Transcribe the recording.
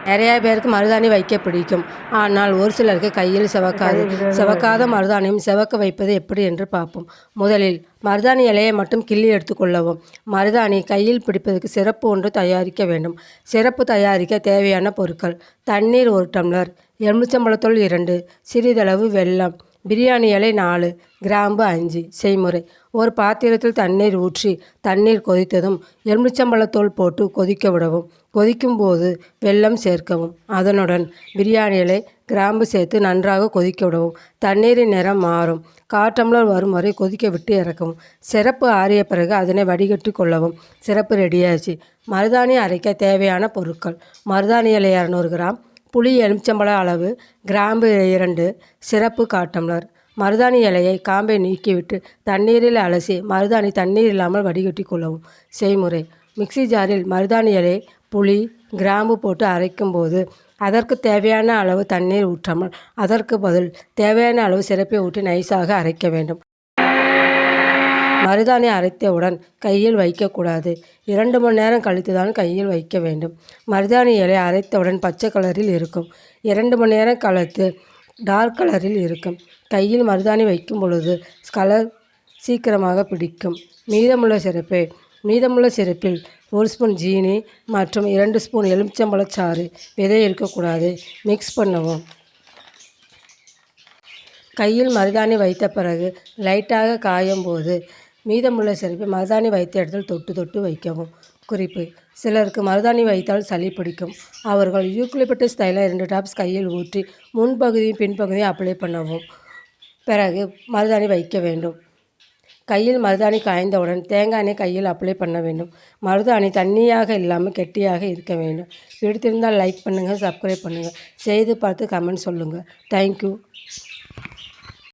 நிறையா பேருக்கு மருதாணி வைக்க பிடிக்கும். ஆனால் ஒரு சிலருக்கு கையில் சிவக்காது. சிவக்காத மருதாணியும் சிவக்க வைப்பது எப்படி என்று பார்ப்போம். முதலில் மருதாணி இலையை மட்டும் கிள்ளி எடுத்துக்கொள்ளவும். மருதாணி கையில் பிடிப்பதற்கு சிறப்பு ஒன்று தயாரிக்க வேண்டும். சிறப்பு தயாரிக்க தேவையான பொருட்கள்: தண்ணீர் 1 டம்ளர், எலுமிச்சம்பழத்தூள் 2, சிறிதளவு வெல்லம், பிரியாணி இலை 4, கிராம்பு 5. செய்முறை: ஒரு பாத்திரத்தில் தண்ணீர் ஊற்றி தண்ணீர் கொதித்ததும் எலுமிச்சம்பழத்தூள் போட்டு கொதிக்க விடவும். கொதிக்கும் போது வெல்லம் சேர்க்கவும். அதனுடன் பிரியாணி இலை, கிராம்பு சேர்த்து நன்றாக கொதிக்க விடவும். தண்ணீரின் நிறம் மாறும். 1/4 டம்ளர் வரும் வரை கொதிக்க விட்டு இறக்கவும். சிரப்பு ஆறிய பிறகு அதனை வடிகட்டி கொள்ளவும். சிரப்பு ரெடியாச்சு. மருதாணி அரைக்க தேவையான பொருட்கள்: மருதாணி இலை 200 கிராம், புளி எலுமிச்சம்பழ அளவு, கிராம்பு 2, சிரப்பு 1/4 டம்ளர். மருதாணி இலையை காம்பை நீக்கிவிட்டு தண்ணீரில் அலசி மருதாணி தண்ணீர் இல்லாமல் வடிகட்டி கொள்ளவும். செய்முறை: மிக்சி ஜாரில் மருதாணி இலை, புளி, கிராம்பு போட்டு அரைக்கும் போது அதற்கு தேவையான அளவு தண்ணீர் ஊற்றாமல் அதற்கு பதில் தேவையான அளவு சிரப்பை ஊற்றி நைஸாக அரைக்க வேண்டும். மருதாணி அரைத்தவுடன் கையில் வைக்கக்கூடாது. 2 மணி நேரம் கழித்து தான் கையில் வைக்க வேண்டும். மருதாணி இலை அரைத்தவுடன் பச்சை கலரில் இருக்கும். 2 மணி நேரம் கழித்து டார்க் கலரில் இருக்கும். கையில் மருதாணி வைக்கும் பொழுது கலர் சீக்கிரமாக பிடிக்கும். மீதமுள்ள சிரப்பில் 1 ஸ்பூன் ஜீனி மற்றும் 2 ஸ்பூன் எலுமிச்சம்பழச்சாறு. விதை இருக்கக்கூடாது. மிக்ஸ் பண்ணவும். கையில் மருதாணி வைத்த பிறகு லைட்டாக காயும் போது மீதமுள்ள சிரப்பை மருதாணி வைத்த இடத்தில் தொட்டு தொட்டு வைக்கவும். குறிப்பு: சிலருக்கு மருதாணி வைத்தால் சளி பிடிக்கும். அவர்கள் யூக்கலிப்டஸ் தைலம் 2 டாப்ஸ் கையில் ஊற்றி முன்பகுதியும் பின்பகுதியும் அப்ளை பண்ணவும். பிறகு மருதாணி வைக்க வேண்டும். கையில் மருதாணி காய்ந்தவுடன் தேங்காய் எண்ணெய் கையில் அப்ளை பண்ண வேண்டும். மருதாணி தண்ணியாக இல்லாமல் கெட்டியாக இருக்க வேண்டும். பிடித்திருந்தால் லைக் பண்ணுங்கள், சப்ஸ்கிரைப் பண்ணுங்கள். செய்து பார்த்து கமெண்ட் சொல்லுங்கள். தேங்க்யூ.